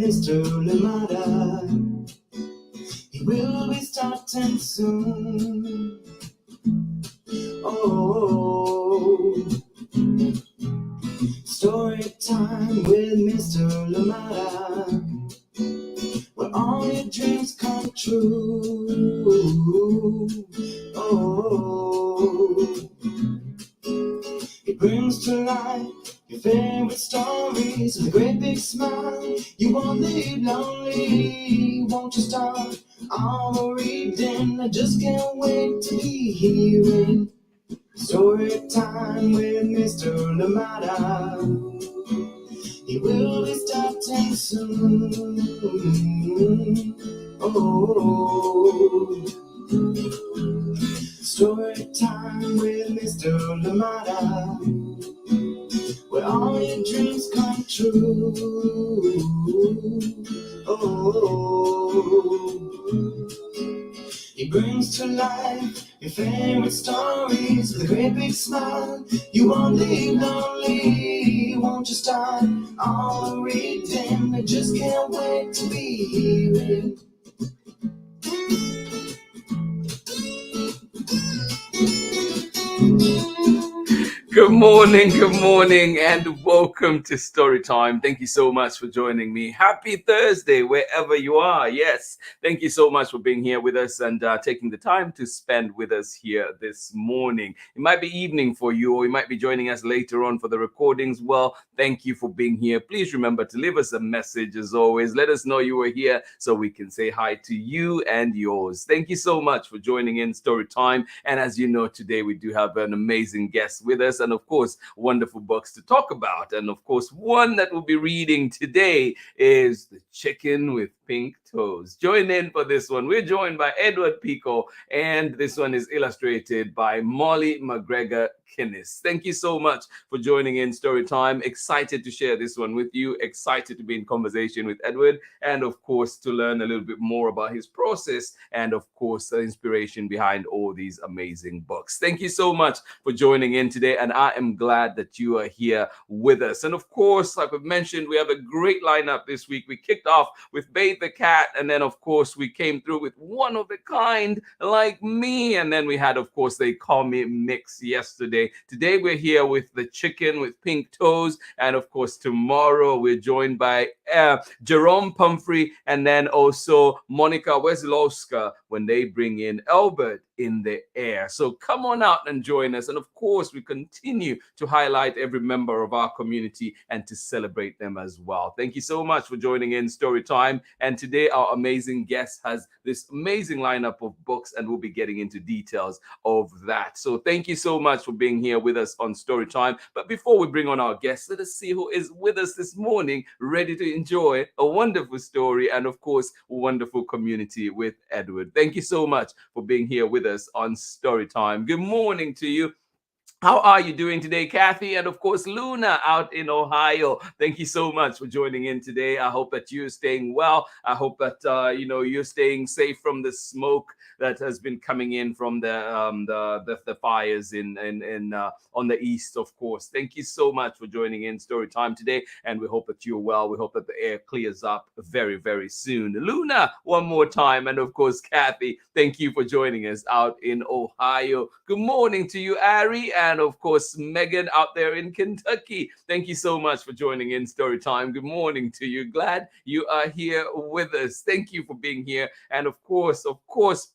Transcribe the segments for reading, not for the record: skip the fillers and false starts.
Mr. Lamada. He will be starting soon. Oh, story time with Mr. Lamada, where all your dreams come true. Oh, he brings to life your favorite stories with a great big smile. You won't leave lonely, won't you start all reading? I just can't wait to be hearing story time with Mr. Lamada. He will be starting soon. Oh, story time with Mr. Lamada, where all your dreams come true. Oh, he brings to life your favorite stories with a great big smile. You won't leave lonely, won't you start all reading? I just can't wait to be hearing. Good morning, and welcome to Storytime. Thank you so much for joining me. Happy Thursday, wherever you are. Yes, thank you so much for being here with us and taking the time to spend with us here this morning. It might be evening for you, or you might be joining us later on for the recordings. Well, thank you for being here. Please remember to leave us a message as always. Let us know you were here so we can say hi to you and yours. Thank you so much for joining in Storytime. And as you know, today we do have an amazing guest with us, and of course, wonderful books to talk about. And of course, one that we'll be reading today is The Chicken with Pink Toes. Join in for this one. We're joined by Edward Picot, and this one is illustrated by Mollie Macgregor-Kinnis. Thank you so much for joining in Storytime. Excited to share this one with you. Excited to be in conversation with Edward, and of course, to learn a little bit more about his process and of course, the inspiration behind all these amazing books. Thank you so much for joining in today, and I am glad that you are here with us. And of course, like I've mentioned, we have a great lineup this week. We kicked off with Bathe the Cat, and then of course we came through with One of a Kind Like Me, and then we had of course They Call Me Mix yesterday. Today we're here with The Chicken with Pink Toes, and of course tomorrow we're joined by Jerome Pumphrey, and then also Monica Weslowska when they bring in Albert in the Air. So come on out and join us. And of course, we continue to highlight every member of our community and to celebrate them as well. Thank you so much for joining in Storytime. And today, our amazing guest has this amazing lineup of books, and we'll be getting into details of that. So thank you so much for being here with us on Storytime. But before we bring on our guests, let us see who is with us this morning, ready to enjoy a wonderful story and, of course, wonderful community with Edward. Thank you so much for being here with us on Storytime. Good morning to you. How are you doing today, Kathy? And of course, Luna out in Ohio. Thank you so much for joining in today. I hope that you're staying well. I hope that you're staying safe from the smoke that has been coming in from the fires in on the east, of course. Thank you so much for joining in Storytime today, and we hope that you're well. We hope that the air clears up very, very soon. Luna, one more time, and of course, Kathy, thank you for joining us out in Ohio. Good morning to you, Ari, and of course, Megan out there in Kentucky. Thank you so much for joining in Storytime. Good morning to you. Glad you are here with us. Thank you for being here. And of course,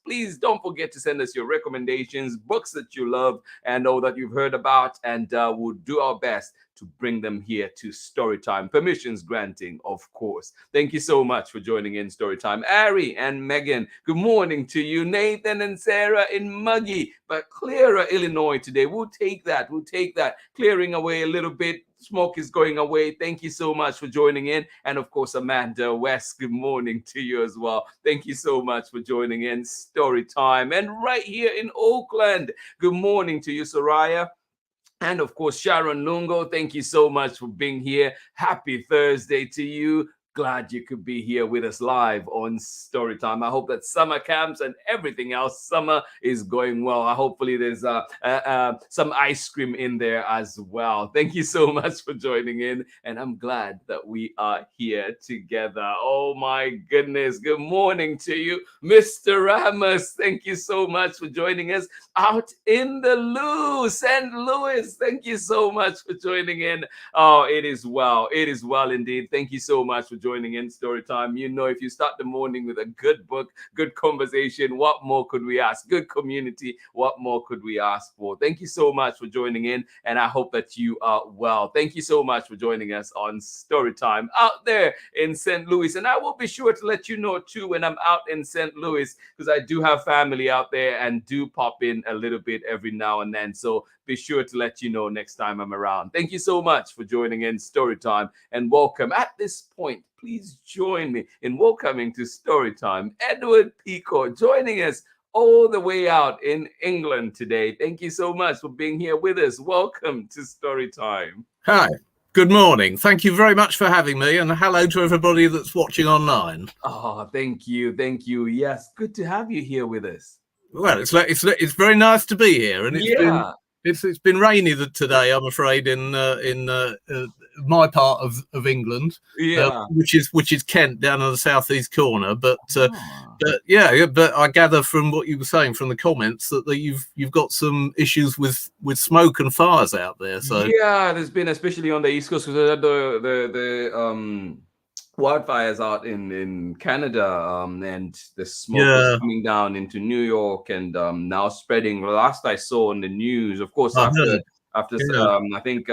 please don't forget to send us your recommendations, books that you love and all that you've heard about, and we'll do our best to bring them here to Storytime. Permissions granting, of course. Thank you so much for joining in Storytime. Ari and Megan, good morning to you. Nathan and Sarah in Muggy, but Clara, Illinois today. We'll take that. Clearing away a little bit. Smoke is going away. Thank you so much for joining in. And of course, Amanda West, good morning to you as well. Thank you so much for joining in Storytime. And right here in Oakland, good morning to you, Soraya. And of course, Sharon Lungo, thank you so much for being here. Happy Thursday to you. glad you could be here with us live on Storytime. I hope that summer camps and everything else, summer is going well. Hopefully there's some ice cream in there as well. Thank you so much for joining in, and I'm glad that we are here together. Oh my goodness. Good morning to you, Mr. Ramos. Thank you so much for joining us out in the St. Louis. Thank you so much for joining in. Oh, it is well. It is well indeed. Thank you so much for joining in Storytime. You know, if you start the morning with a good book, good conversation, what more could we ask? Good community, what more could we ask for? Thank you so much for joining in, and I hope that you are well. Thank you so much for joining us on Storytime out there in St. Louis. And I will be sure to let you know too when I'm out in St. Louis, because I do have family out there and do pop in a little bit every now and then. So be sure to let you know next time I'm around. Thank you so much for joining in Storytime, and welcome. At this point, please join me in welcoming to Storytime Edward Picot, joining us all the way out in England today. Thank you so much for being here with us. Welcome to Storytime. Hi. Good morning. Thank you very much for having me, and hello to everybody that's watching online. Oh, thank you. Thank you. Yes, good to have you here with us. Well, it's very nice to be here, and it's been rainy today, I'm afraid, in my part of England, which is Kent, down on the southeast corner. But I gather from what you were saying from the comments that you've got some issues with smoke and fires out there. So yeah, there's been, especially on the East Coast, because the wildfires out in Canada, and the smoke is coming down into New York, and now spreading. Last I saw on the news, of course, after I think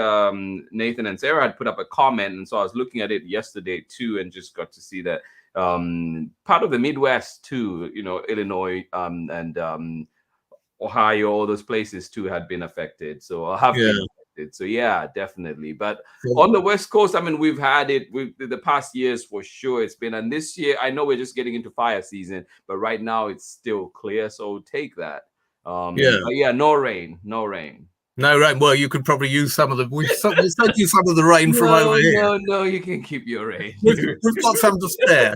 Nathan and Sarah had put up a comment, and so I was looking at it yesterday too, and just got to see that part of the Midwest too, you know, Illinois and Ohio, all those places too had been affected. So I have been affected. So yeah, definitely. But on the West Coast, I mean, we've had it with the past years for sure. It's been, and this year, I know we're just getting into fire season, but right now it's still clear. So take that. No rain. No rain. Well, you could probably use some of the. We've sent you some of the rain from over here. No, you can keep your rain. We've got some to spare.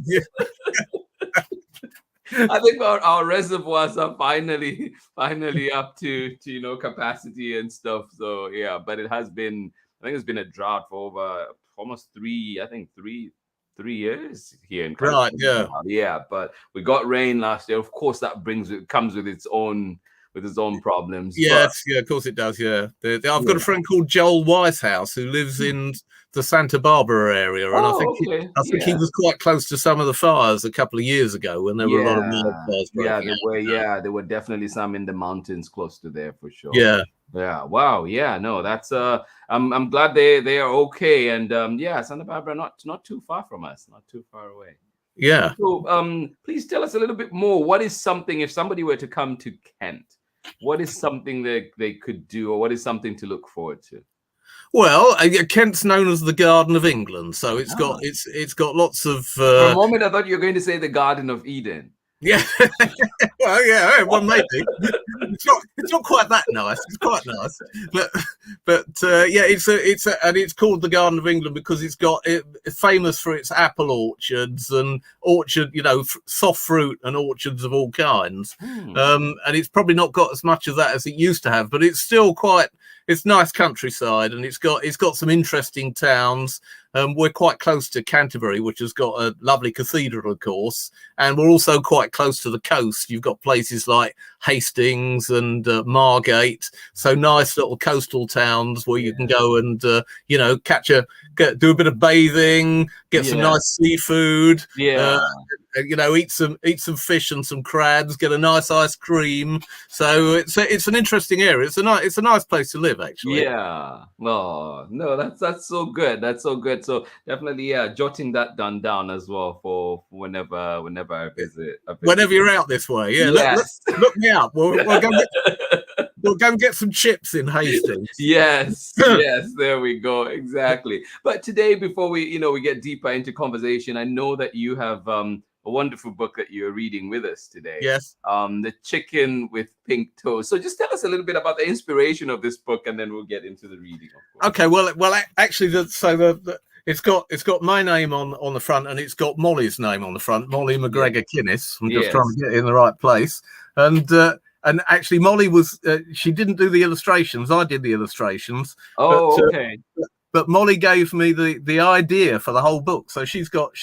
I think our reservoirs are finally up to capacity and stuff. So yeah, but I think it's been a drought for over almost three years here in California. Yeah, but we got rain last year. Of course, that comes with its own problems. Yes, of course it does. Yeah, I've got a friend called Joel Wisehouse who lives in the Santa Barbara area, and I think he was quite close to some of the fires a couple of years ago when there were a lot of wildfires. There were definitely some in the mountains close to there for sure. Yeah. Wow. Yeah. No, that's I'm glad they are okay, and Santa Barbara not too far from us, not too far away. Yeah. So please tell us a little bit more. What is something, if somebody were to come to Kent, what is something that they could do, or what is something to look forward to? Well, Kent's known as the Garden of England, so it's got lots of. For a moment, I thought you were going to say the Garden of Eden. Yeah, well, maybe it's not quite that nice. It's quite nice, but it's called the Garden of England because it's famous for its apple orchards and soft fruit and orchards of all kinds. And it's probably not got as much of that as it used to have, but it's still it's nice countryside, and it's got some interesting towns. We're quite close to Canterbury, which has got a lovely cathedral, of course, and we're also quite close to the coast. You've got places like Hastings and Margate, so nice little coastal towns where you can go and do a bit of bathing, get some nice seafood, eat some fish and some crabs, get a nice ice cream. So it's an interesting area. It's a nice place to live, actually. Yeah. Oh no, that's so good. That's so good. So definitely, jotting that down as well for whenever I visit. Whenever you're out this way, look me up. We'll go and get some chips in Hastings. Yes, there we go. Exactly. But today, before we get deeper into conversation, I know that you have a wonderful book that you're reading with us today. Yes. The Chicken with Pink Toes. So just tell us a little bit about the inspiration of this book, and then we'll get into the reading. Of course. Okay. Well, actually, it's got my name on the front, and it's got Mollie's name on the front. Mollie Macgregor-Kinnis. I'm just trying to get it in the right place. And actually, Mollie was she didn't do the illustrations. I did the illustrations. Oh, okay. But Mollie gave me the idea for the whole book. So she's got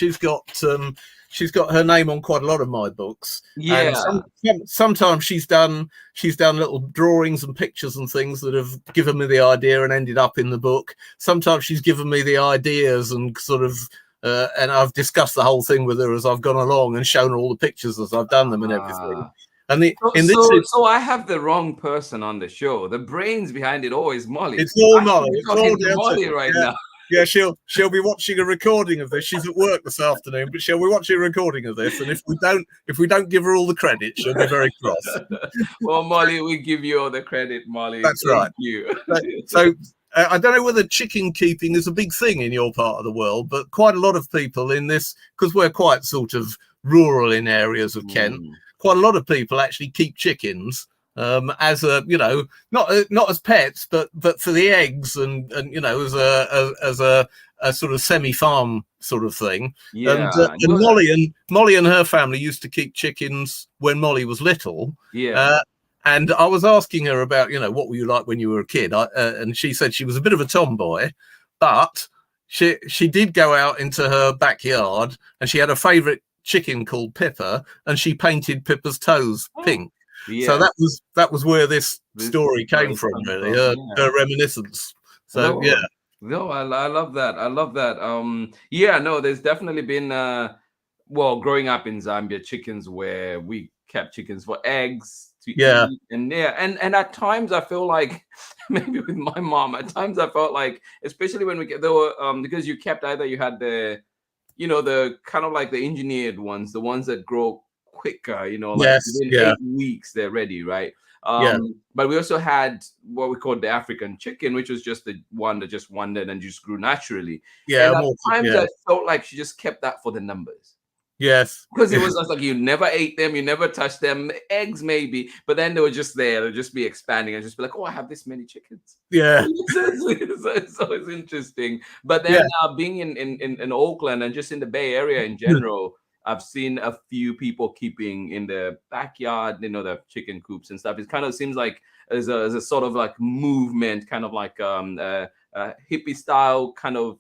her name on quite a lot of my books. Yeah. And sometimes she's done little drawings and pictures and things that have given me the idea and ended up in the book. Sometimes she's given me the ideas and sort of and I've discussed the whole thing with her as I've gone along and shown her all the pictures as I've done them and everything. And so I have the wrong person on the show. The brains behind it all is Mollie. It's all Mollie. It's all Mollie right now. Yeah, she'll be watching a recording of this. She's at work this afternoon, but she'll be watching a recording of this. And if we don't give her all the credit, she'll be very cross. Well, Mollie, we give you all the credit, Mollie. That's right. Thank you. So I don't know whether chicken keeping is a big thing in your part of the world, but quite a lot of people in this, because we're quite sort of rural in areas of Kent. Quite a lot of people actually keep chickens as a, not as pets, but for the eggs and as a sort of semi-farm sort of thing. Yeah. And Mollie and her family used to keep chickens when Mollie was little. Yeah. And I was asking her about, what were you like when you were a kid? And she said she was a bit of a tomboy, but she did go out into her backyard and she had a favourite chicken called Pippa, and she painted Pippa's toes pink. Yeah. So that was where this story came from, really, her reminiscence. So no, I love that. I love that. There's definitely been growing up in Zambia, chickens where we kept chickens for eggs to eat, and at times I feel like maybe with my mom, at times I felt like, especially when there were because you kept either you had the the kind of like the engineered ones, the ones that grow quicker, within 8 weeks, they're ready, right? But we also had what we called the African chicken, which was just the one that just wandered and just grew naturally. Yeah. And at times I felt like she just kept that for the numbers. Yes. Because it was just like you never ate them, you never touched them, eggs maybe, but then they were just there, they'll just be expanding and just be like, oh, I have this many chickens. Yeah. So it's interesting. But then being in Oakland and just in the Bay Area in general, I've seen a few people keeping in the backyard, the chicken coops and stuff. It kind of seems like there's a sort of like movement, kind of like a hippie style kind of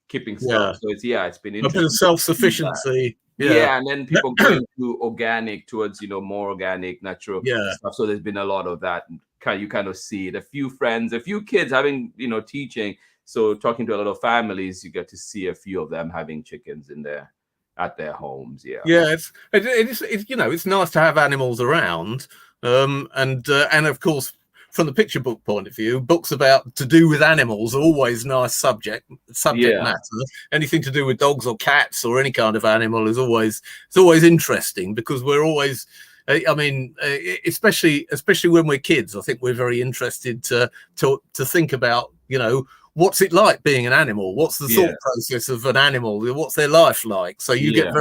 keeping stuff. So it's been interesting. A bit of self-sufficiency. And then people going to organic towards more organic, natural stuff. So there's been a lot of that. You kind of see it. A few friends, a few kids having teaching. So talking to a lot of families, you get to see a few of them having chickens at their homes. It's nice to have animals around, and of course, from the picture book point of view, books to do with animals are always nice subject matter. Anything to do with dogs or cats or any kind of animal is always interesting, because we're always, especially when we're kids, I think we're very interested to think about, what's it like being an animal? What's the thought process of an animal? What's their life like? So you get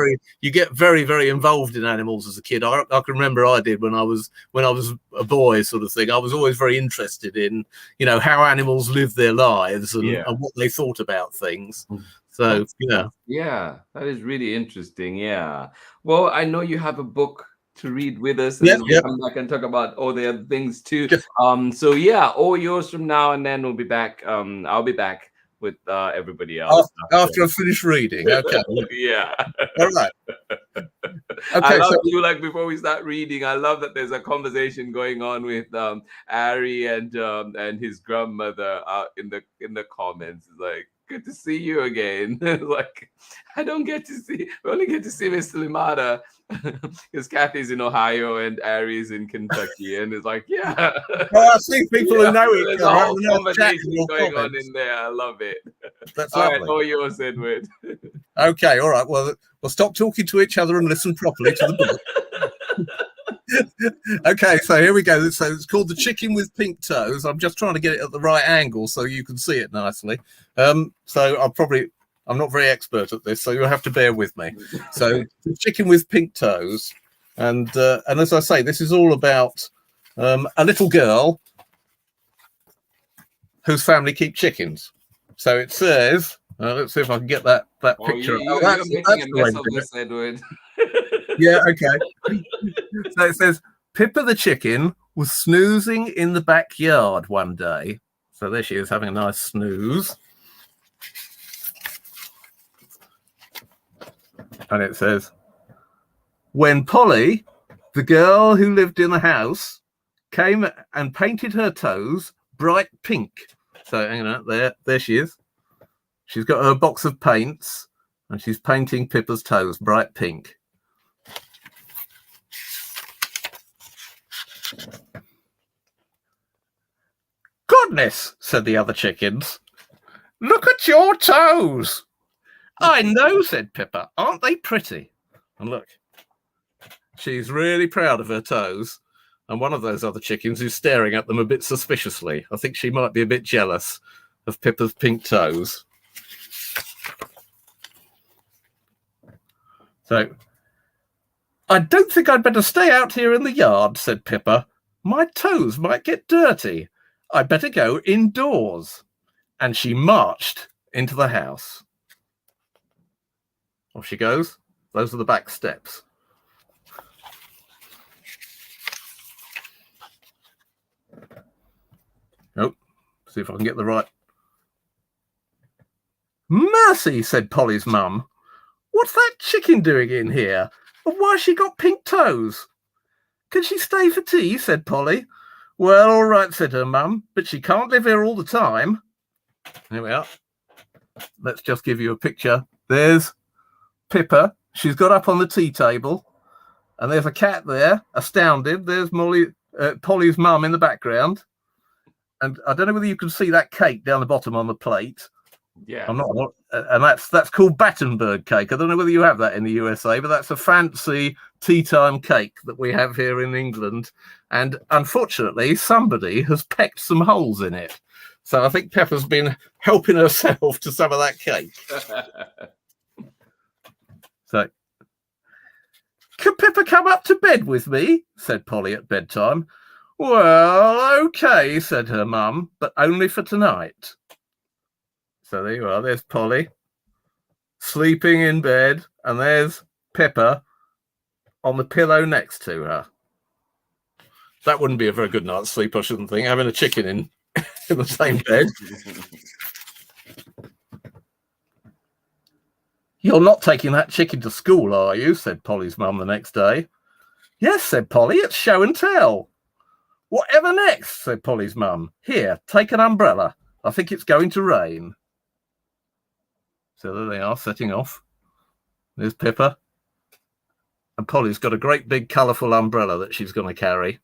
very, very involved in animals as a kid. I can remember I did when I was a boy, sort of thing. I was always very interested in, how animals live their lives and what they thought about things. So that is really interesting. Yeah. Well, I know you have a book to read with us, and then we'll come back and talk about all the other things too. All yours from now, and then we'll be back. I'll be back with everybody else after I finish reading. Okay. All right. Okay. I love you. Like before we start reading, I love that there's a conversation going on with Ari and his grandmother in the comments. It's like, good to see you again. Like, I don't get to see. We only get to see Mr. Limata because Kathy's in Ohio and Ari's in Kentucky, and it's like, I see people who know it. There's a whole conversation going on in there. I love it. That's all lovely. right. All yours, Edward. Okay. All right. Well, we'll stop talking to each other and listen properly to the book. Okay, so here we go. So it's called The Chicken with Pink Toes. I'm just trying to get it at the right angle so you can see it nicely. So I'm not very expert at this, so you'll have to bear with me. So The Chicken with Pink Toes, and as I say, this is all about a little girl whose family keep chickens. So it says, Let's see if I can get that Oh, picture. you're That's making a the way mess to of do it. this, Edward. Yeah, okay. So it says Pippa the chicken was snoozing in the backyard one day. So there she is having a nice snooze. And it says, when Polly, the girl who lived in the house, came and painted her toes bright pink. So hang on, there she is. She's got her box of paints and she's painting Pippa's toes bright pink. Goodness, said the other chickens. Look at your toes. I know, said Pippa. Aren't they pretty? And look, she's really proud of her toes. And one of those other chickens is staring at them a bit suspiciously. I think she might be a bit jealous of Pippa's pink toes. So, I don't think I'd better stay out here in the yard, said Pippa. My toes might get dirty. I'd better go indoors. And she marched into the house. Off she goes. Those are the back steps. Oh, see if I can get the right. Mercy, said Polly's mum. What's that chicken doing in here? And why's she got pink toes? Can she stay for tea? Said Polly. Well, all right, said her mum, but she can't live here all the time. Here we are. Let's just give you a picture. There's Pippa. She's got up on the tea table. And there's a cat there, astounded. There's Mollie, Polly's mum in the background. And I don't know whether you can see that cake down the bottom on the plate. Yeah. I'm not, and that's called Battenberg cake. I don't know whether you have that in the USA, but that's a fancy tea time cake that we have here in England. And unfortunately, somebody has pecked some holes in it. So I think Pepper's been helping herself to some of that cake. So, can Pippa come up to bed with me? Said Polly at bedtime. Well, okay, said her mum, but only for tonight. So there you are. There's Polly sleeping in bed, and there's Pippa on the pillow next to her. That wouldn't be a very good night's sleep, I shouldn't think, having a chicken in the same bed. You're not taking that chicken to school, are you? Said Polly's mum the next day. Yes, said Polly, it's show and tell. Whatever next? Said Polly's mum. Here, take an umbrella. I think it's going to rain. So there they are, setting off. There's Pippa. And Polly's got a great big colourful umbrella that she's going to carry.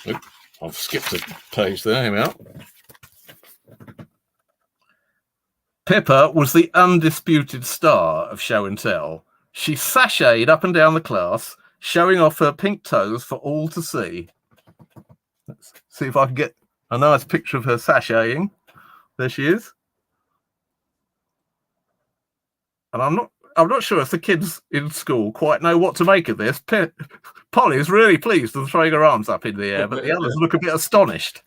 Oop, I've skipped a page there. Here we are. Pippa was the undisputed star of show and tell. She sashayed up and down the class, showing off her pink toes for all to see. Let's see if I can get a nice picture of her sashaying. There she is. And I'm not sure if the kids in school quite know what to make of this. Polly is really pleased and throwing her arms up in the air, but the others look a bit astonished.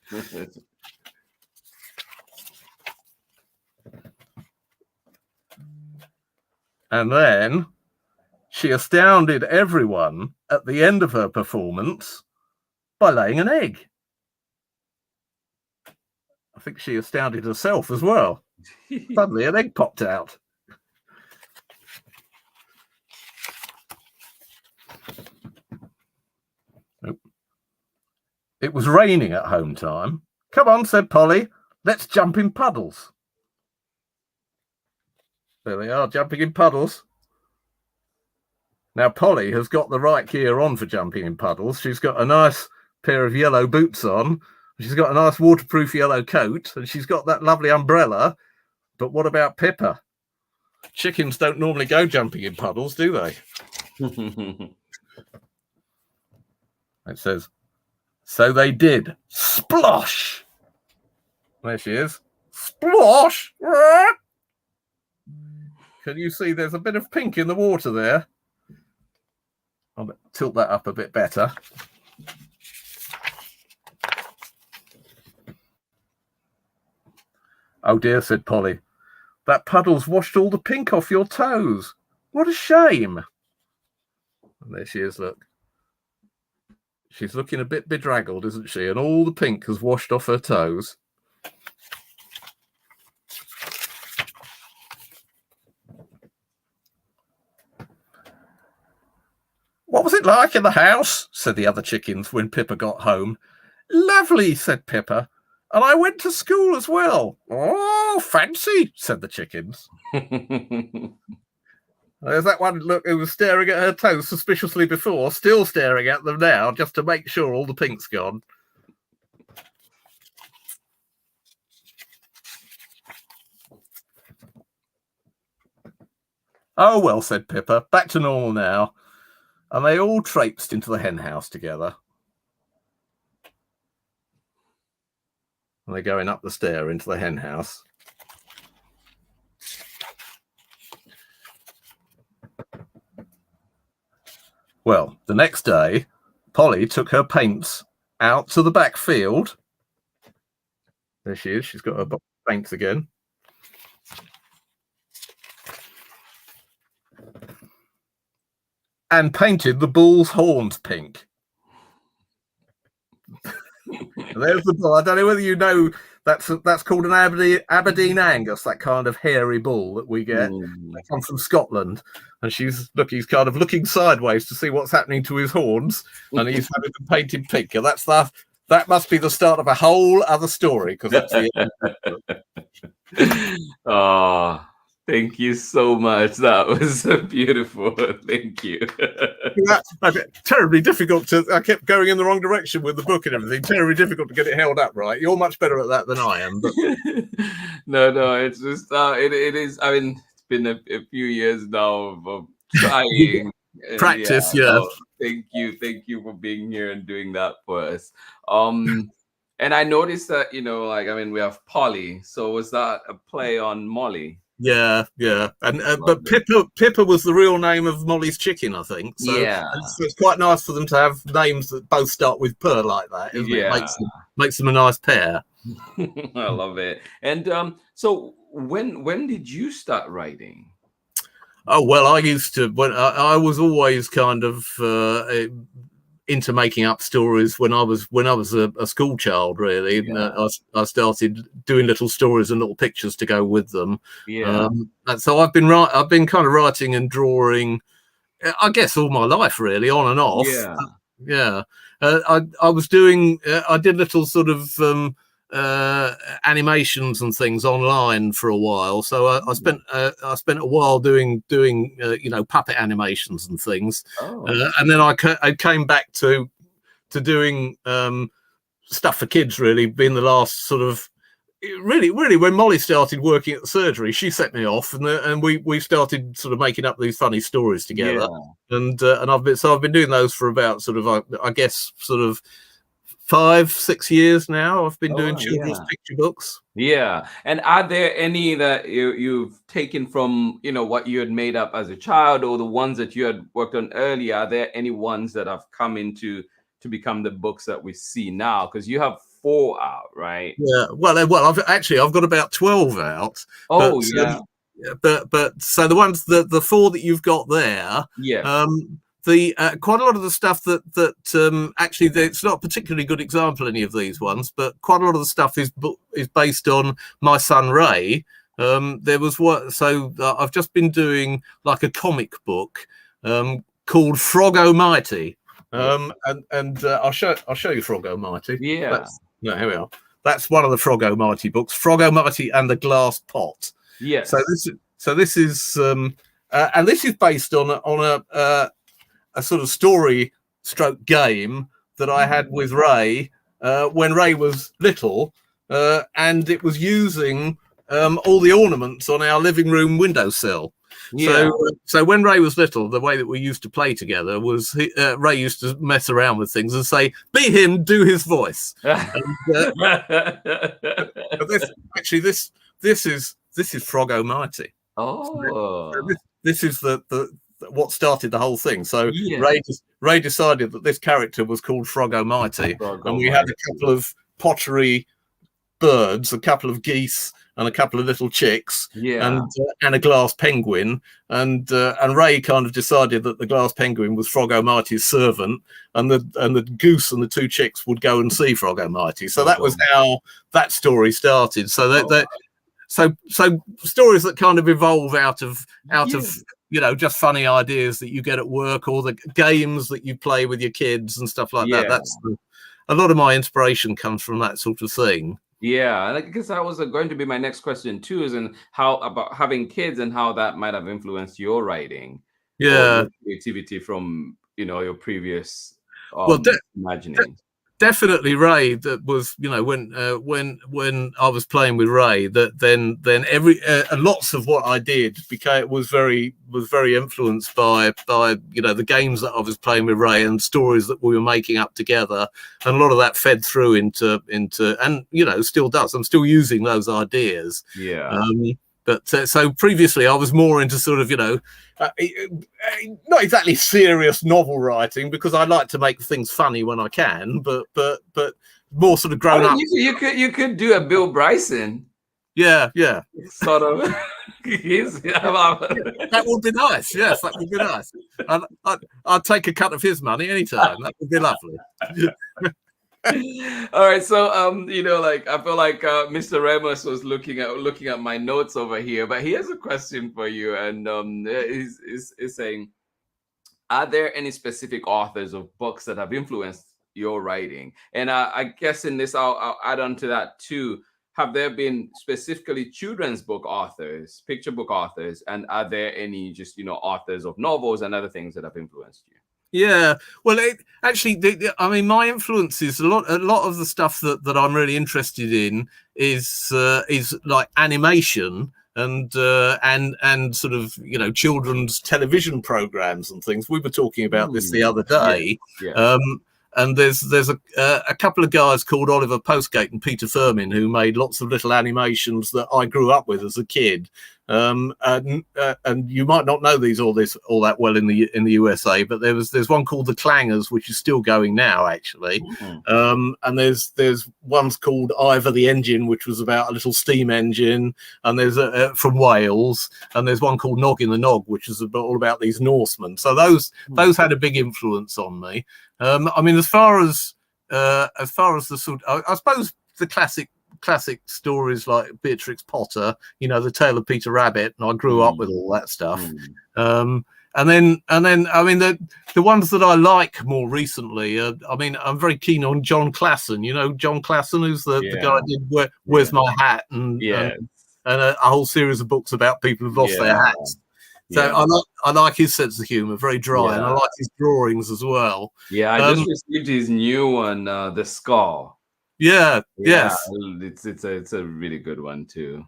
And then she astounded everyone at the end of her performance by laying an egg. I think she astounded herself as well. Suddenly an egg popped out. It was raining at home time. Come on, said Polly, let's jump in puddles. There they are, jumping in puddles. Now, Polly has got the right gear on for jumping in puddles. She's got a nice pair of yellow boots on. She's got a nice waterproof yellow coat, and she's got that lovely umbrella. But what about Pippa? Chickens don't normally go jumping in puddles, do they? It says, so they did. Splosh! There she is. Splosh! Can you see there's a bit of pink in the water there? I'll tilt that up a bit better. "Oh dear," said Polly, "that puddle's washed all the pink off your toes. What a shame." And there she is, look. She's looking a bit bedraggled, isn't she? And all the pink has washed off her toes. "What was it like in the house?" said the other chickens when Pippa got home. "Lovely," said Pippa. "And I went to school as well." "Oh, fancy," said the chickens. There's that one, look, who was staring at her toes suspiciously before, still staring at them now, just to make sure all the pink's gone. "Oh, well," said Pippa, "back to normal now." And they all traipsed into the hen house together. And they're going up the stair into the hen house. Well, the next day, Polly took her paints out to the back field. There she is. She's got her box of paints again. And painted the bull's horns pink. There's the bull. I don't know whether you know that's called an Aberdeen Angus, that kind of hairy bull that we get. That comes from Scotland, and he's kind of looking sideways to see what's happening to his horns, and he's having them painted pink. And that must be the start of a whole other story, because that's the end. Oh, thank you so much. That was beautiful. Thank you. Terribly difficult to. I kept going in the wrong direction with the book and everything. Terribly difficult to get it held up right. You're much better at that than I am. But... No, it's just it is. I mean, it's been a few years now of trying practice. Yeah. So thank you for being here and doing that for us. And I noticed that we have Polly. So was that a play on Mollie? Yeah, and but Pippa was the real name of Mollie's chicken, I think. So, yeah, so it's quite nice for them to have names that both start with "per" like that. Isn't it? Makes them a nice pair. I love it. And so when did you start writing? Oh well, I used to. When I was always kind of into making up stories when I was a school child, really. Yeah. I started doing little stories and little pictures to go with them. Yeah. And so I've been kind of writing and drawing, I guess, all my life, really, on and off. Yeah. I was doing. I did little sort of animations and things online for a while. So I spent a while doing puppet animations and things. And then I came back to doing stuff for kids, really, being the last sort of really when Mollie started working at the surgery. She set me off, and we started sort of making up these funny stories together. And I've been doing those for about sort of I guess sort of 5-6 years now. I've been doing children's picture books. Yeah. And are there any that you've taken from what you had made up as a child, or the ones that you had worked on earlier? Are there any ones that have come into to become the books that we see now? Because you have 4 out, right? Yeah. Well, I've got about 12 out. Oh, but so the ones the 4 that you've got there. Yeah. The quite a lot of the stuff that actually it's not a particularly good example, any of these ones, but quite a lot of the stuff is based on my son Ray. There was I've just been doing like a comic book called Frog Almighty, and I'll show you Frog Almighty. Yeah. Here we are. That's one of the Frog Almighty books, Frog Almighty and the Glass Pot. Yeah. So this is and this is based on a sort of story stroke game that I had with Ray when Ray was little, and it was using all the ornaments on our living room windowsill. Yeah. So when Ray was little, the way that we used to play together was Ray used to mess around with things and say, "Be him, do his voice." And, this is Frog Almighty. Oh, so this is the what started the whole thing. So Ray decided that this character was called Frog Almighty, and we had a couple of pottery birds, a couple of geese, and a couple of little chicks, Yeah. and a glass penguin, and Ray kind of decided that the glass penguin was Frog Almighty's servant, and the goose and the two chicks would go and see Frog Almighty. So that was how that story started. So so stories that kind of evolve out of just funny ideas that you get at work, or the games that you play with your kids and stuff like that. That's a lot of my inspiration comes from that sort of thing. Yeah, and I guess that was going to be my next question too, is in how about having kids and how that might have influenced your writing, or your creativity from your previous imagining. Definitely Ray. That was when I was playing with Ray, that then every lots of what I did was very influenced by the games that I was playing with Ray and stories that we were making up together, and a lot of that fed through into and still does. I'm still using those ideas. But so previously I was more into sort of not exactly serious novel writing, because I like to make things funny when I can, but more sort of grown up. You could do a Bill Bryson. Yeah. Sort of. That would be nice. Yes, that would be nice. I'd take a cut of his money anytime. That would be lovely. All right, so I feel like Mr. Remus was looking at my notes over here, but he has a question for you, and is saying, are there any specific authors of books that have influenced your writing? And I guess in this, I'll add on to that too. Have there been specifically children's book authors, picture book authors, and are there any just authors of novels and other things that have influenced you? Yeah, well, my influence is a lot of the stuff that I'm really interested in is like animation and sort of children's television programs and things. We were talking about this the other day. And there's a couple of guys called Oliver Postgate and Peter Firmin who made lots of little animations that I grew up with as a kid. And you might not know these all that well in the USA, but there's one called The Clangers, which is still going now actually. And there's ones called Ivor the Engine, which was about a little steam engine, and there's from Wales, and there's one called Nog in the Nog, which is all about these Norsemen. So those had a big influence on me. I mean, as far as the sort, I suppose the classic stories like Beatrix Potter, The Tale of Peter Rabbit, and I grew up with all that stuff. And then I mean the ones that I like more recently. I'm very keen on John Classon. John Classon, who's the guy who did Where's My Hat and a whole series of books about people who've lost their hats. So I like his sense of humor, very dry, and I like his drawings as well. Yeah, I just received his new one, The Skull. Yes, it's a really good one too.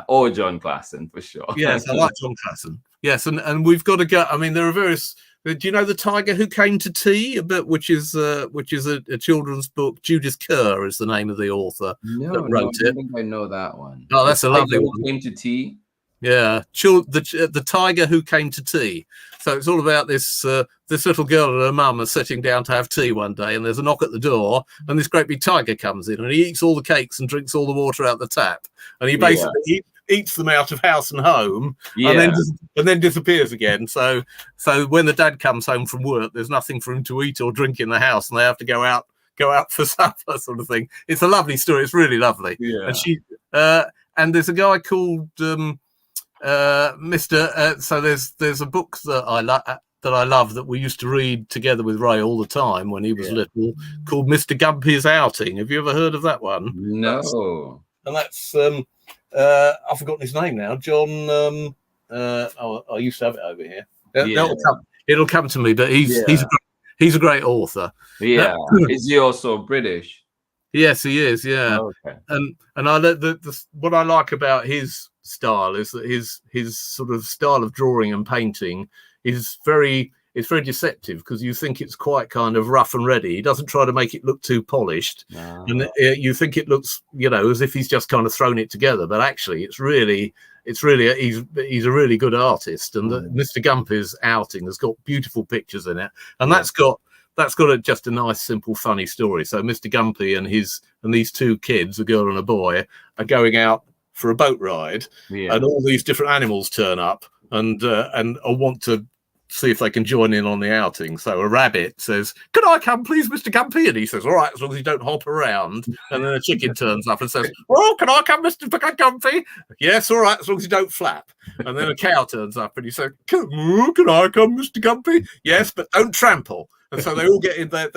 Or John Classon for sure. Yes, I like John Classon. Yes, and we've got to go. I mean, there are various. Do you know The Tiger Who Came to Tea? Which is a children's book. Judith Kerr is the name of the author that wrote it. I think I know that one. Oh, that's a lovely one. Came to Tea. Yeah, the Tiger Who Came to Tea. So it's all about this little girl and her mum are sitting down to have tea one day, and there's a knock at the door, and this great big tiger comes in, and he eats all the cakes and drinks all the water out the tap, and he basically eats them out of house and home, and then disappears again. So when the dad comes home from work, there's nothing for him to eat or drink in the house, and they have to go out for supper, sort of thing. It's a lovely story. It's really lovely. And she and there's a guy called Mr. So there's a book that I love that we used to read together with Ray all the time when he was little, called Mr. Gumpy's Outing. Have you ever heard of that one? No. That's I've forgotten his name now. John. I used to have it over here. It'll come to me. But he's a great author. Yeah. Is he also British? Yes, he is. Yeah. Okay. And I what I like about his style is that his sort of style of drawing and painting is very deceptive, because you think it's quite kind of rough and ready. He doesn't try to make it look too polished, and you think it looks as if he's just kind of thrown it together, but actually he's a really good artist. And Mr. Gumpy's Outing has got beautiful pictures in it, and that's got that's got just a nice, simple, funny story. So Mr. Gumpy and these two kids, a girl and a boy, are going out for a boat ride, and all these different animals turn up and want to see if they can join in on the outing. So a rabbit says, "Can I come, please, Mr. Gumpy?" And he says, "All right, as long as you don't hop around." And then a chicken turns up and says, "Oh, can I come, Mr. Gumpy?" "Yes, all right, as long as you don't flap." And then a cow turns up and he says, "Can I come, Mr. Gumpy?" "Yes, but don't trample." And so they all get in there.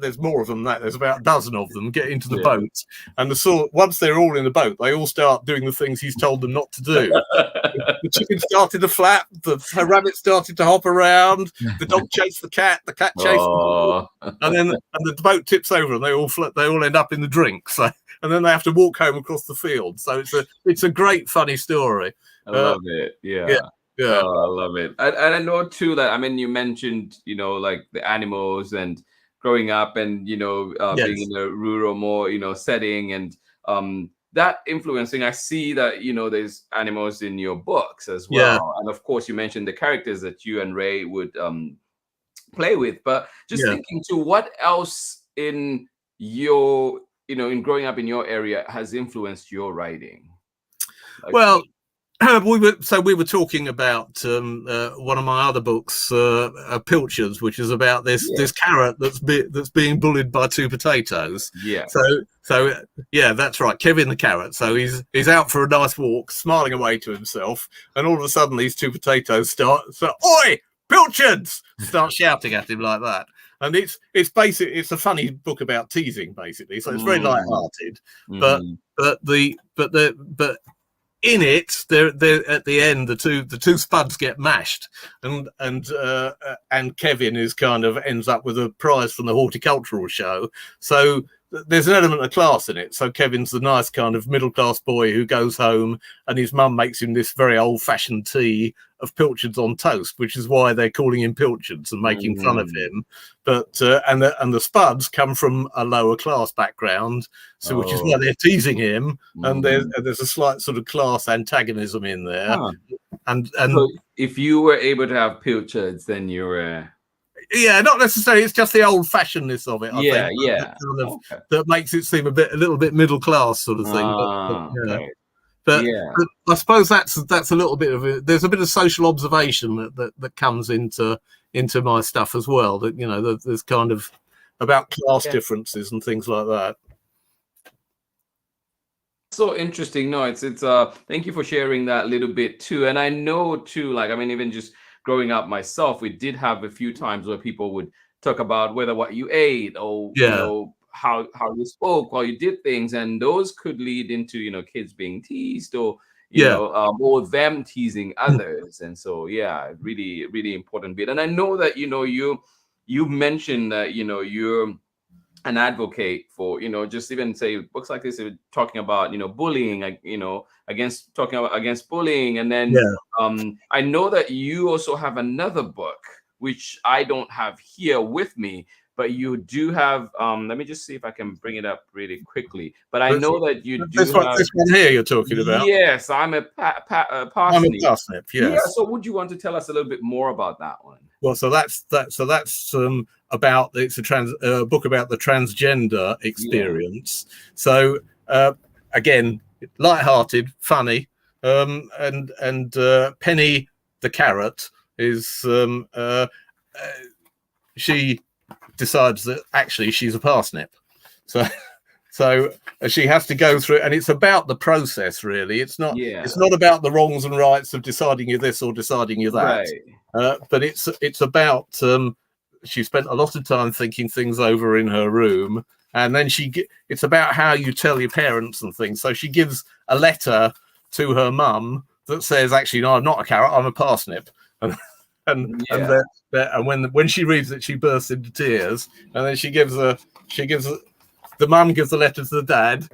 There's more of them. There's about a dozen of them get into the boat. And once they're all in the boat, they all start doing the things he's told them not to do. The chicken started to flap. The rabbit started to hop around. The dog chased the cat. The cat chased the dog. And the boat tips over and they all end up in the drink. So, and then they have to walk home across the field. So it's a great, funny story. I love it. Yeah. Yeah. Oh, I love it. And I know too that, I mean, you mentioned, like the animals and growing up and, being in a rural, more, setting and that influencing. I see that, there's animals in your books as well. Yeah. And of course, you mentioned the characters that you and Ray would play with. But just thinking too, what else in your, in growing up in your area has influenced your writing? Well, we were talking about one of my other books, Pilchards, which is about this carrot that's being bullied by two potatoes. Yeah. So that's right, Kevin the carrot. So he's out for a nice walk, smiling away to himself, and all of a sudden these two potatoes start, "Oi, Pilchards!" start shouting at him like that. And it's a funny book about teasing, basically. So it's very light-hearted, but in it, they're at the end, the two spuds get mashed, and Kevin is kind of ends up with a prize from the horticultural show. So there's an element of class in it. So Kevin's the nice kind of middle class boy who goes home, and his mum makes him this very old fashioned tea of pilchards on toast, which is why they're calling him Pilchards and making fun of him. But and the spuds come from a lower class background, so which is why they're teasing him. And there's a slight sort of class antagonism in there. And so if you were able to have Pilchards, then you were. Yeah, not necessarily. It's just the old-fashionedness of it. I think, that makes it seem a little bit middle class sort of thing. But I suppose that's a little bit of it. There's a bit of social observation that comes into my stuff as well. That there's kind of about class differences and things like that. So interesting. No, it's thank you for sharing that little bit too. And I know too, even just growing up myself, we did have a few times where people would talk about whether what you ate or how you spoke while you did things, and those could lead into kids being teased or or them teasing others. And so really, really important bit. And I know that you mentioned that you're an advocate for just even say books like this talking about bullying, against bullying. And then I know that you also have another book which I don't have here with me, but you do have. Let me just see if I can bring it up really quickly. But I know that you do have this one here you're talking about. Yes, I'm a parsnip. I'm a parsnip. Yes. Yeah. So would you want to tell us a little bit more about that one? Well, so that's about, it's a book about the transgender experience. So again, light-hearted, funny, and Penny the carrot is she decides that actually she's a parsnip. So she has to go through, and it's about the process, really. It's not about the wrongs and rights of deciding you're this or deciding you're that. Right. But it's about she spent a lot of time thinking things over in her room, and then it's about how you tell your parents and things. So she gives a letter to her mum that says, actually, no, I'm not a carrot, I'm a parsnip. And when she reads it, she bursts into tears, and then the mum gives the letter to the dad,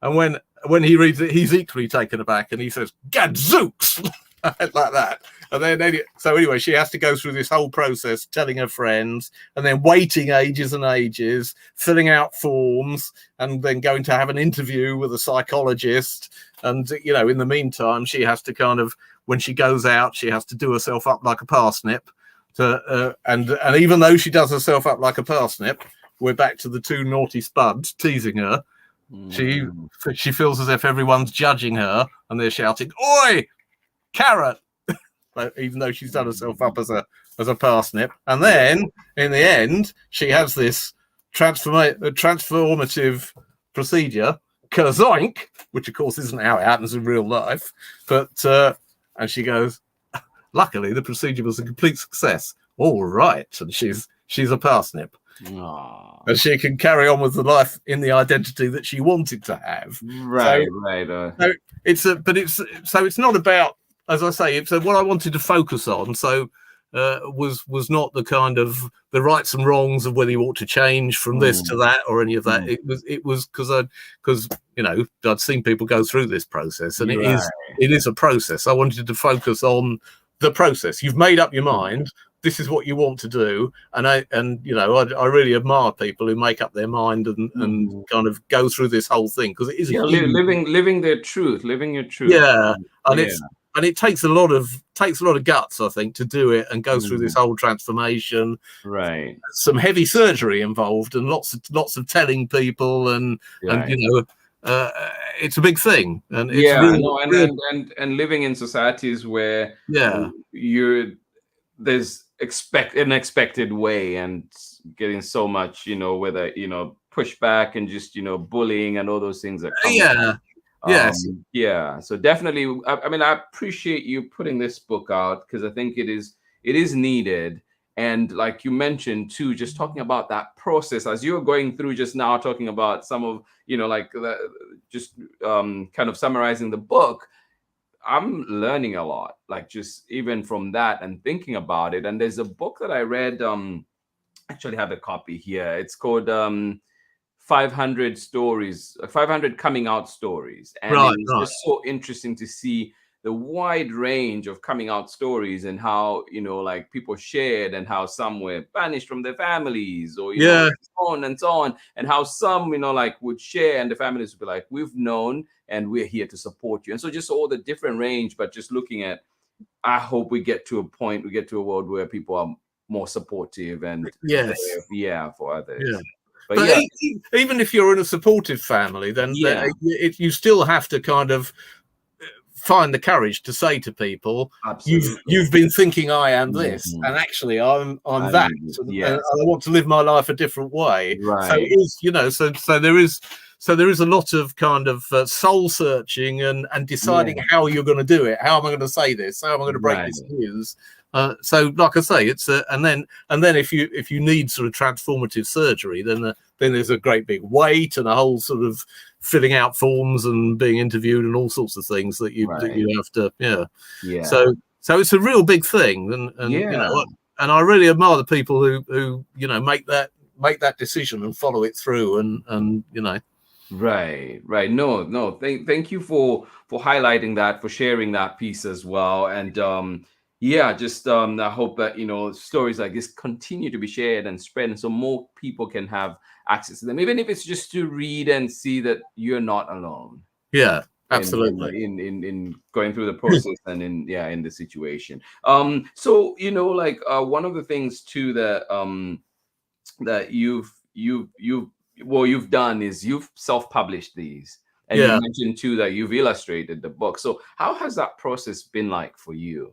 and when he reads it, he's equally taken aback, and he says, "Gadzooks," like that. And then so anyway, she has to go through this whole process, telling her friends, and then waiting ages and ages, filling out forms, and then going to have an interview with a psychologist. And in the meantime, she has to kind of, when she goes out, she has to do herself up like a parsnip. And even though she does herself up like a parsnip, we're back to the two naughty spuds teasing her. She feels as if everyone's judging her and they're shouting, "Oi, carrot!" Even though she's done herself up as a parsnip. And then in the end, she has this transformative procedure, kerzoink, which of course isn't how it happens in real life. But and she goes, "Luckily, the procedure was a complete success. All right," and she's a parsnip. Aww. And she can carry on with the life in the identity that she wanted to have. Right. So it's not about, as I say, it's what I wanted to focus on. So was not the kind of the rights and wrongs of whether you ought to change from this to that or any of that. It was because I'd seen people go through this process, and it is a process. I wanted to focus on the process. You've made up your mind. This is what you want to do, and I really admire people who make up their mind and kind of go through this whole thing, because it is living their truth, living your truth. Yeah, and it takes a lot of guts, I think, to do it and go through this whole transformation. Right. Some heavy surgery involved, and lots of telling people, and it's a big thing. And it's and living in societies where there's unexpected way and getting so much, whether pushback and just bullying and all those things that come. Yes. So definitely, I appreciate you putting this book out, because I think it is needed. And like you mentioned too, just talking about that process as you're going through just now, talking about some of kind of summarizing the book. I'm learning a lot, like just even from that and thinking about it. And there's a book that I read, actually have a copy here. It's called 500 stories, 500 coming out stories. And it's just so interesting to see the wide range of coming out stories and how, people shared, and how some were banished from their families, or, so on and so on. And how some, would share, and the families would be like, "We've known, and we're here to support you." And so just all the different range, but just looking at, I hope we get to a world where people are more supportive and for others. Yeah. But even if you're in a supportive family, then you still have to kind of find the courage to say to people, you've been thinking I am this, and actually I'm that, and I want to live my life a different way. Right. So it is, so there is a lot of kind of soul searching and deciding how you're going to do it. How am I going to say this? How am I going to break this news? So, like I say, it's and then if you need sort of transformative surgery, then there's a great big wait and a whole sort of filling out forms and being interviewed and all sorts of things that you have to So it's a real big thing, and I really admire the people who make that decision and follow it through, and Right. No. Thank you for highlighting that, for sharing that piece as well. And I hope that stories like this continue to be shared and spread, and so more people can have access to them, even if it's just to read and see that you're not alone. Yeah, absolutely. In going through the process and in the situation. So one of the things too that you've done is you've self-published these, and you mentioned too that you've illustrated the book. So how has that process been like for you?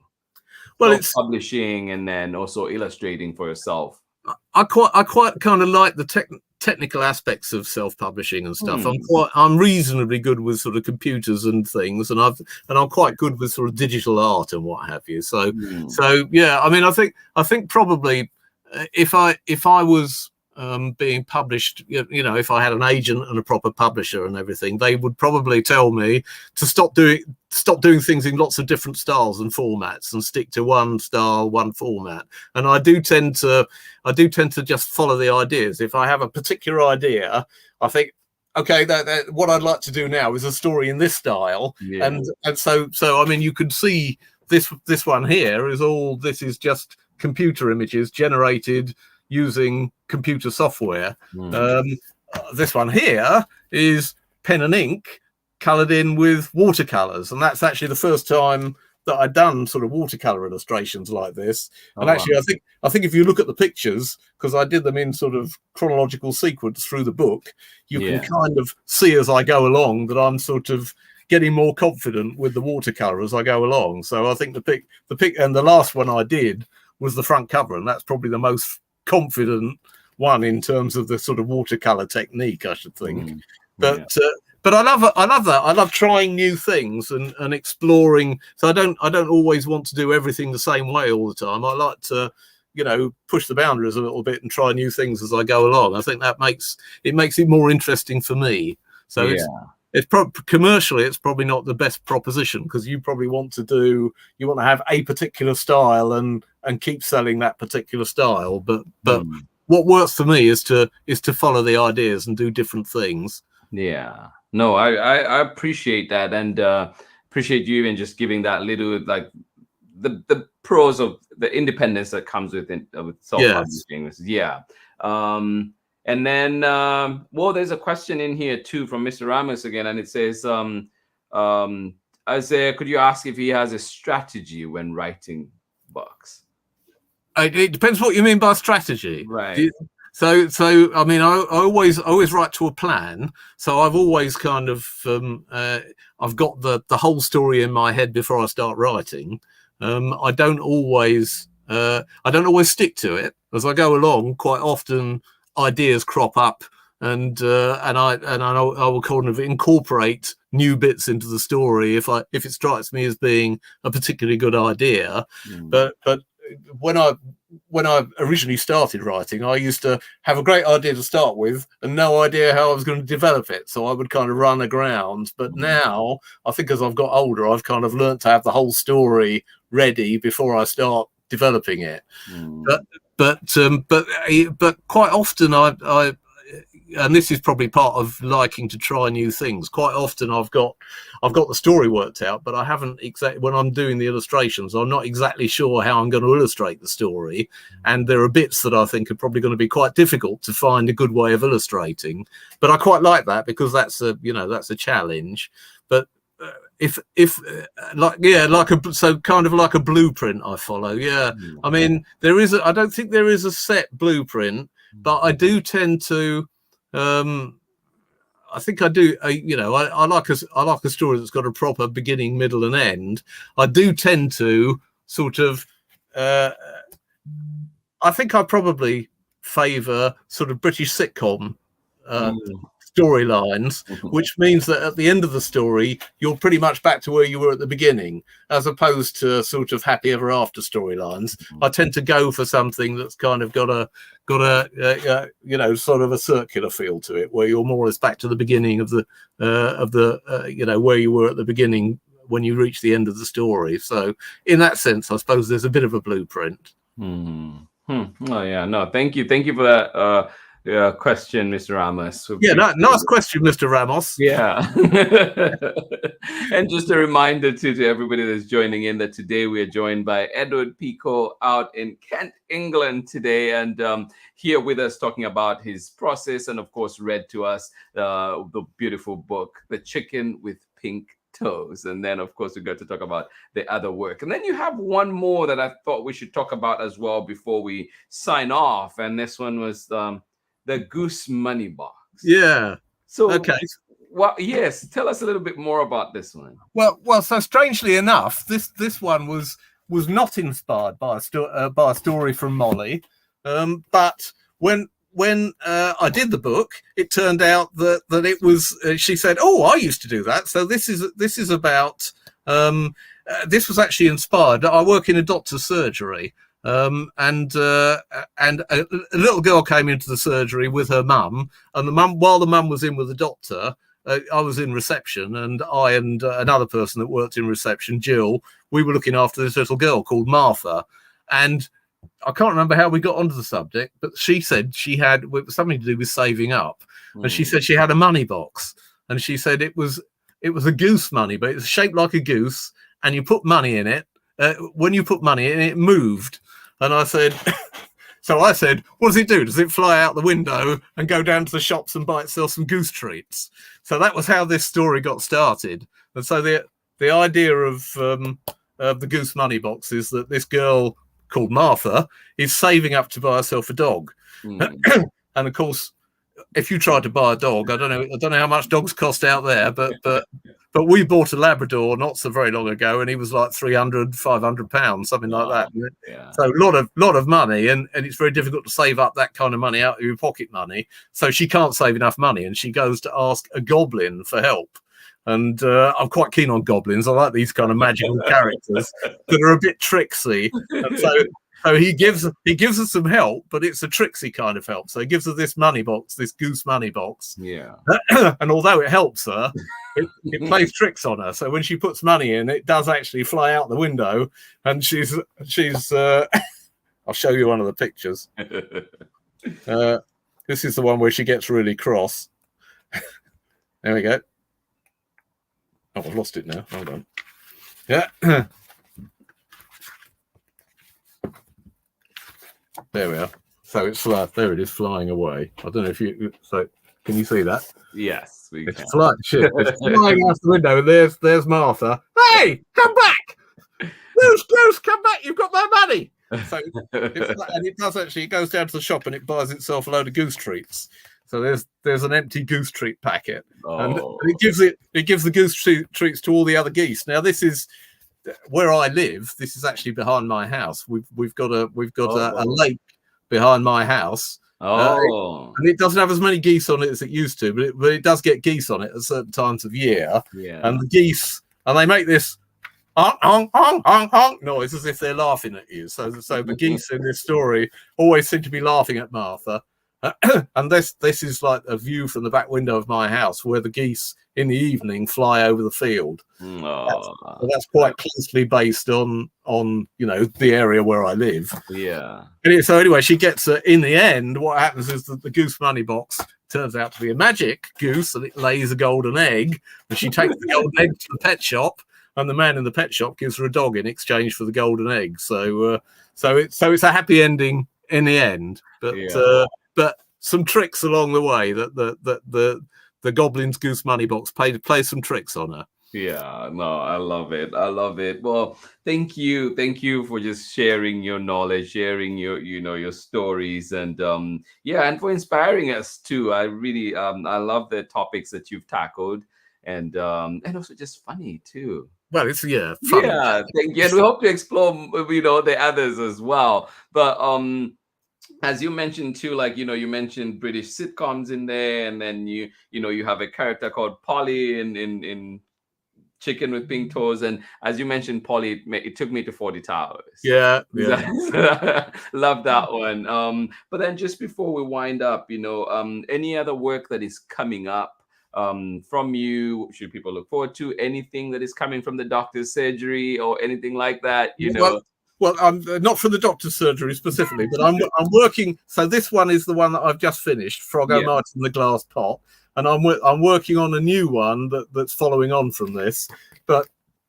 Well, it's publishing and then also illustrating for yourself. I quite kind of like the technical aspects of self-publishing and stuff. I'm reasonably good with sort of computers and things, and I'm quite good with sort of digital art and what have you. So I think probably if I was being published, if I had an agent and a proper publisher and everything, they would probably tell me to stop doing things in lots of different styles and formats and stick to one style, one format. And I do tend to just follow the ideas. If I have a particular idea, I think, okay, that what I'd like to do now is a story in this style. And so I mean, you could see this one here this is just computer images generated using computer software. This one here is pen and ink colored in with watercolors, and that's actually the first time that I'd done sort of watercolor illustrations like this. And Oh, actually, wow. I think if you look at the pictures, because I did them in sort of chronological sequence through the book, you can Yeah. kind of see as I go along that I'm sort of getting more confident with the watercolor as I go along. So I think the pick, and the last one I did was the front cover, and that's probably the most confident one in terms of the sort of watercolor technique, I should think. Mm, But yeah. but I love that. I love trying new things and exploring. So I don't always want to do everything the same way all the time. I like to, you know, push the boundaries a little bit and try new things as I go along. I think that makes it more interesting for me. So Yeah. commercially, it's probably not the best proposition, because you probably want to have a particular style and keep selling that particular style. But Mm. what works for me is to follow the ideas and do different things. Yeah. No, I appreciate that, and appreciate you even just giving that little, like, the pros of the independence that comes with it, with self-publishing. Yeah. And then, well, there's a question in here too from Mr. Ramos again, and it says, Isaiah, could you ask if he has a strategy when writing books? It depends what you mean by strategy. Right. So I mean, I always write to a plan. So I've always kind of I've got the whole story in my head before I start writing. I don't always stick to it as I go along. Quite often, ideas crop up, and I will kind of incorporate new bits into the story if it strikes me as being a particularly good idea. But when I originally started writing, I used to have a great idea to start with and no idea how I was going to develop it. So I would kind of run aground. But now, I think as I've got older, I've kind of learned to have the whole story ready before I start developing it. But quite often I and this is probably part of liking to try new things. Quite often I've got the story worked out, but I haven't exactly, when I'm doing the illustrations, I'm not exactly sure how I'm going to illustrate the story. And there are bits that I think are probably going to be quite difficult to find a good way of illustrating. But I quite like that, because that's a challenge. But kind of like a blueprint I follow. Yeah. I mean, I don't think there is a set blueprint, but I do tend to, I think I do. I like a story that's got a proper beginning, middle, and end. I do tend to sort of. I think I probably favour sort of British sitcom storylines, which means that at the end of the story, you're pretty much back to where you were at the beginning, as opposed to sort of happy ever after storylines. I tend to go for something that's kind of got a sort of a circular feel to it, where you're more or less back to the beginning of the where you were at the beginning when you reach the end of the story. So in that sense, I suppose there's a bit of a blueprint. Oh yeah, no, thank you for that question, Mr. Ramos. Yeah, nice question, Mr. Ramos. Yeah. And just a reminder to everybody that's joining in that today we are joined by Edward Picot out in Kent, England today, and here with us talking about his process, and of course read to us the beautiful book, The Chicken with Pink Toes. And then of course we got to talk about the other work, and then you have one more that I thought we should talk about as well before we sign off, and this one was the Goose Money Box. Yeah. So okay. Well, yes. Tell us a little bit more about this one. Well. So strangely enough, this one was not inspired by a story from Mollie, but when I did the book, it turned out that it was. She said, "Oh, I used to do that." So this is about. This was actually inspired. I work in a doctor's surgery. And a little girl came into the surgery with her mum, and while the mum was in with the doctor, I was in reception, and I and another person that worked in reception, Jill, we were looking after this little girl called Martha. And I can't remember how we got onto the subject, but she said it was something to do with saving up. And she said she had a money box, and she said it was a goose money, but it's shaped like a goose, and you put money in it. When you put money in, it moved. And I said, what does it do? Does it fly out the window and go down to the shops and buy itself some goose treats? So that was how this story got started. And so the idea of the Goose Money Box is that this girl called Martha is saving up to buy herself a dog. And of course, if you tried to buy a dog, I don't know how much dogs cost out there, but we bought a Labrador not so very long ago, and he was like £300-500, something like that. Yeah. So a lot of money, and it's very difficult to save up that kind of money out of your pocket money. So she can't save enough money, and she goes to ask a goblin for help. And I'm quite keen on goblins. I like these kind of magical characters that are a bit tricksy. And so he gives her some help, but it's a tricksy kind of help. So he gives her this money box, this Goose Money Box. Yeah. And although it helps her, it plays tricks on her. So when she puts money in, it does actually fly out the window. And she's I'll show you one of the pictures. This is the one where she gets really cross. There we go. Oh, I've lost it now. Hold on. Yeah. There we are. So it's there. It is flying away. I don't know if you. So can you see that? Yes, we It's can. flying. Shit. It's flying out the window, and there's Martha. Hey, come back! Goose, come back! You've got my money. So and it does actually. It goes down to the shop and it buys itself a load of goose treats. So there's an empty goose treat packet, and it gives the goose treats to all the other geese. Now this is where I live. This is actually behind my house. We've got a lake behind my house. And it doesn't have as many geese on it as it used to, but it does get geese on it at certain times of year. Yeah. And the geese, and they make this honk, honk, honk, honk, honk noise as if they're laughing at you. So the geese in this story always seem to be laughing at Martha. And this is like a view from the back window of my house where the geese in the evening fly over the field. That's quite closely based on the area where I live. Yeah. So anyway, she gets in the end. What happens is that the Goose Money Box turns out to be a magic goose, and it lays a golden egg. And she takes the golden egg to the pet shop, and the man in the pet shop gives her a dog in exchange for the golden egg. So it's a happy ending in the end. But some tricks along the way that the Goblin's Goose Money Box play some tricks on her. Yeah, no, I love it. Well, thank you for just sharing your knowledge, sharing your stories, and and for inspiring us too. I really I love the topics that you've tackled, and also just funny too. Well, it's funny. Yeah, thank you, and we hope to explore the others as well. But as you mentioned too, you mentioned British sitcoms in there, and then you have a character called Polly in Chicken with Pink Toes, and as you mentioned, Polly, it took me to 40 Towers. Yeah. Love that one. But then just before we wind up, any other work that is coming up from you, should people look forward to? Anything that is coming from the doctor's surgery or anything like that? Well, I'm not for the doctor's surgery specifically, but I'm working. So this one is the one that I've just finished, Froggo Martin in the Glass Pot, and I'm working on a new one that's following on from this. But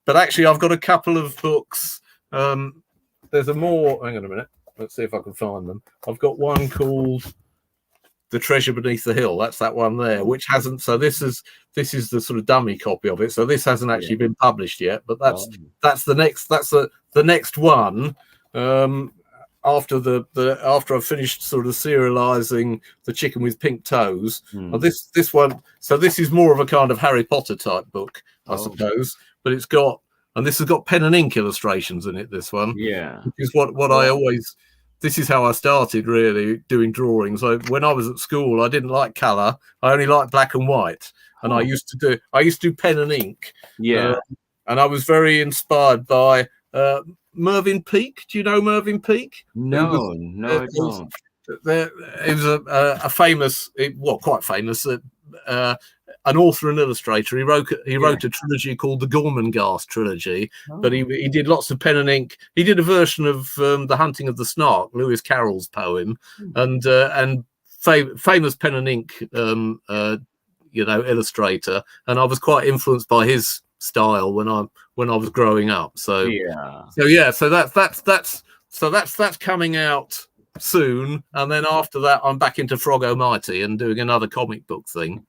actually, I've got a couple of books. There's a more. Hang on a minute. Let's see if I can find them. I've got one called The Treasure Beneath the Hill. That's that one there, which hasn't. So this is the sort of dummy copy of it. So this hasn't actually been published yet, but that's the next. That's the next one. After I've finished sort of serializing the Chicken with Pink Toes. This one. So this is more of a kind of Harry Potter type book, I suppose. But this has got pen and ink illustrations in it. This one. Yeah. Which is what I always. This is how I started really doing drawings. When I was at school, I didn't like color. I only liked black and white. And I used to do pen and ink. Yeah. And I was very inspired by Mervyn Peake. Do you know Mervyn Peake? No, I don't. He was a famous, quite famous, an author and illustrator. He wrote a trilogy called the Gormenghast trilogy, but he did lots of pen and ink. He did a version of The Hunting of the Snark, Lewis Carroll's poem, and famous pen and ink illustrator. And I was quite influenced by his style when I was growing up. So that's coming out soon, and then after that, I'm back into Frog Almighty and doing another comic book thing.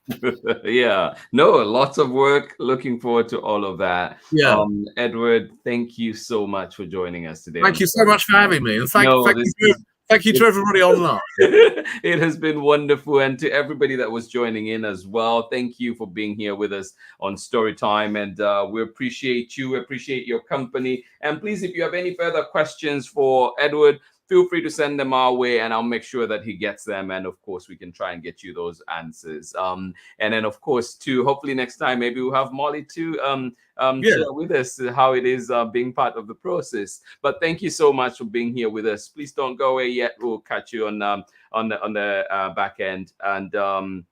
Yeah, no, lots of work. Looking forward to all of that. Yeah. Edward, thank you so much for joining us today. Thank you so much for having me, and thank you to everybody online. It has been wonderful, and to everybody that was joining in as well. Thank you for being here with us on Storytime, and we appreciate you. Appreciate your company. And please, if you have any further questions for Edward, feel free to send them our way, and I'll make sure that he gets them. And of course, we can try and get you those answers. And then, of course, too, hopefully next time, maybe we'll have Mollie to share with us how it is being part of the process. But thank you so much for being here with us. Please don't go away yet. We'll catch you on the back end. And to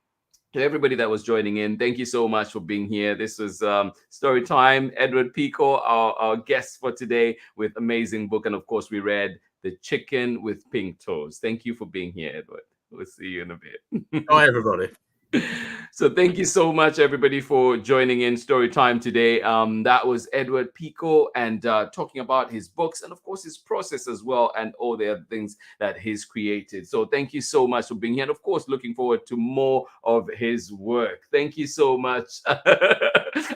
everybody that was joining in, thank you so much for being here. This was Storytime. Edward Picot, our guest for today, with amazing book. And of course, we read The Chicken with Pink Toes. Thank you for being here, Edward. We'll see you in a bit. Bye, everybody. So thank you so much, everybody, for joining in Storytime today. That was Edward Picot, and talking about his books and, of course, his process as well, and all the other things that he's created. So thank you so much for being here, and, of course, looking forward to more of his work. Thank you so much.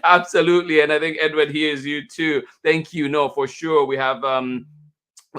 Absolutely. And I think Edward hears you too. Thank you. No, for sure. We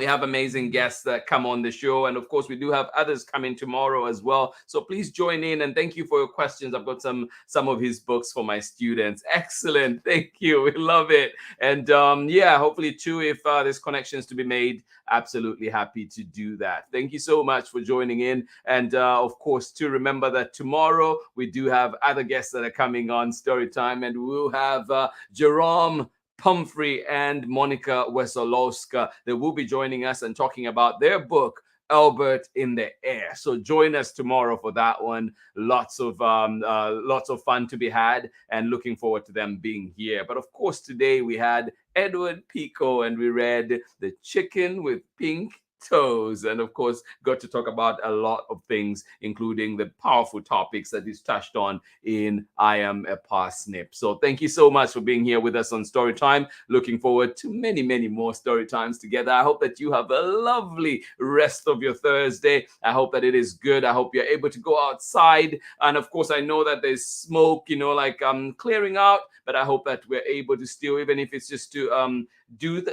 have amazing guests that come on the show. And of course, we do have others coming tomorrow as well. So please join in, and thank you for your questions. I've got some of his books for my students. Excellent. Thank you. We love it. And yeah, hopefully too, if there's connections to be made, absolutely happy to do that. Thank you so much for joining in. And of course, to remember that tomorrow we do have other guests that are coming on Storytime, and we'll have Jerome Pumphrey and Monica Wesolowska. They will be joining us and talking about their book, Albert in the Air. So join us tomorrow for that one. Lots of fun to be had, and looking forward to them being here. But of course, today we had Edward Picot, and we read The Chicken with Pink Toes, and of course got to talk about a lot of things, including the powerful topics that is touched on in I Am a Parsnip. So thank you so much for being here with us on Storytime. Looking forward to many more story times together. I hope that you have a lovely rest of your Thursday. I hope that it is good. I hope you're able to go outside, and of course I know that there's smoke, clearing out, but I hope that we're able to still, even if it's just to do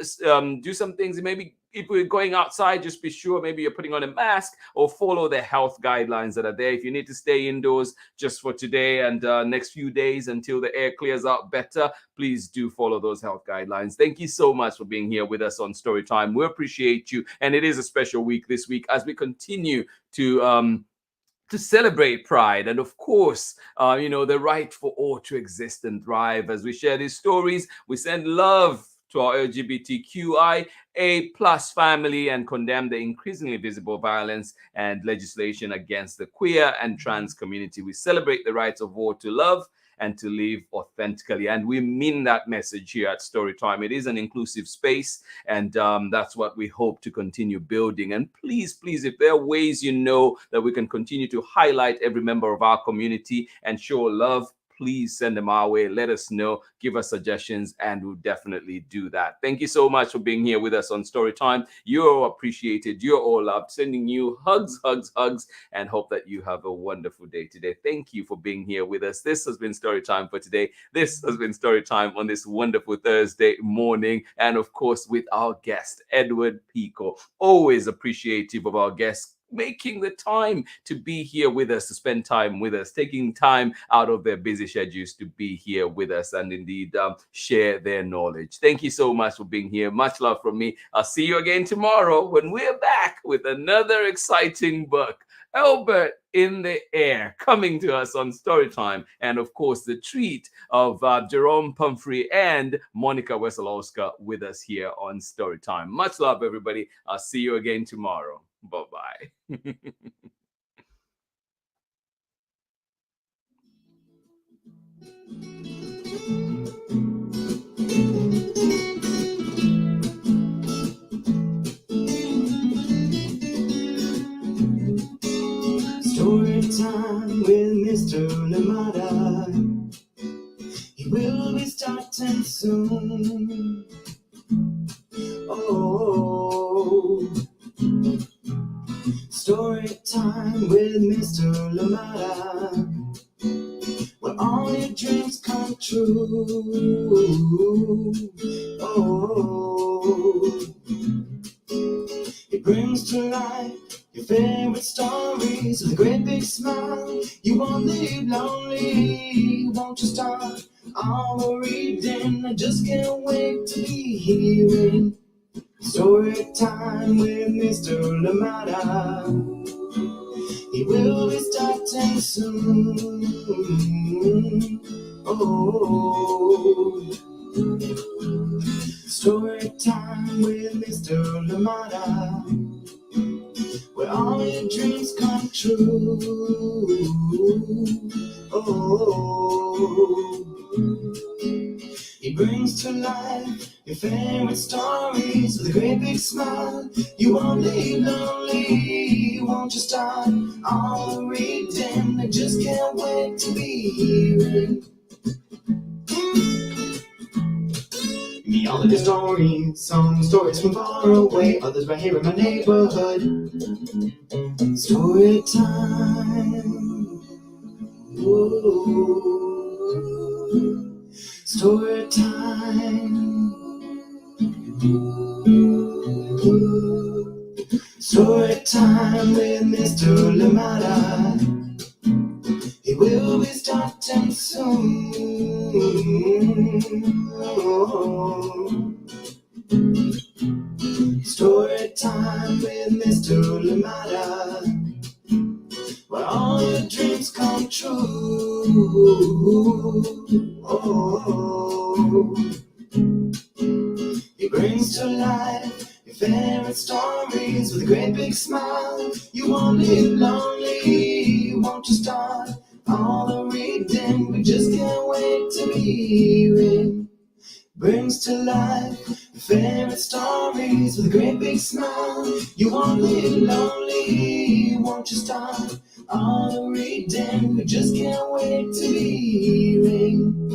some things. Maybe if we're going outside, just be sure maybe you're putting on a mask, or follow the health guidelines that are there. If you need to stay indoors just for today and next few days until the air clears out better, please do follow those health guidelines. Thank you so much for being here with us on Storytime. We appreciate you. And it is a special week this week as we continue to celebrate Pride, and of course, the right for all to exist and thrive. As we share these stories, we send love to our LGBTQIA+ family, and condemn the increasingly visible violence and legislation against the queer and trans community. We celebrate the rights of all to love and to live authentically. And we mean that message here at Storytime. It is an inclusive space, and that's what we hope to continue building. And please, if there are ways that we can continue to highlight every member of our community and show love, please send them our way. Let us know, give us suggestions, and we'll definitely do that. Thank you so much for being here with us on Storytime. You're all appreciated. You're all loved. Sending you hugs, and hope that you have a wonderful day today. Thank you for being here with us. This has been Storytime for today. This has been Storytime on this wonderful Thursday morning. And of course, with our guest, Edward Picot. Always appreciative of our guests making the time to be here with us, to spend time with us, taking time out of their busy schedules to be here with us and indeed share their knowledge. Thank you so much for being here. Much love from me. I'll see you again tomorrow when we're back with another exciting book, Albert in the Air, coming to us on Storytime. And of course, the treat of Jerome Pumphrey and Monica Wesolowska with us here on Storytime. Much love, everybody. I'll see you again tomorrow. Bye-bye. Story time with Mr. Lamada. He will be starting soon. Oh, with Mr. Lamada, where all your dreams come true. Oh, he brings to life your favorite stories with a great big smile. You won't leave lonely, won't you start our reading? I just can't wait to be hearing story time with Mr. Lamada. He will be starting soon. Oh, story time with Mr. Lamada, where all your dreams come true. Oh, he brings to life your favorite stories with a great big smile. You won't leave lonely, won't you start all reading? I just can't wait to be hearing Melody stories, some stories from far away, others right here in my neighborhood. Story time. Ooh. Story time. Story time with Mr. Lamada. He will be starting soon. Oh. Story time with Mr. Lamada, where all your dreams come true. Oh. He brings to life your favorite stories with a great big smile. You won't live lonely, won't you start all the reading? We just can't wait to be hearing. Brings to life your favorite stories with a great big smile. You won't live lonely, won't you start all the reading? We just can't wait to be hearing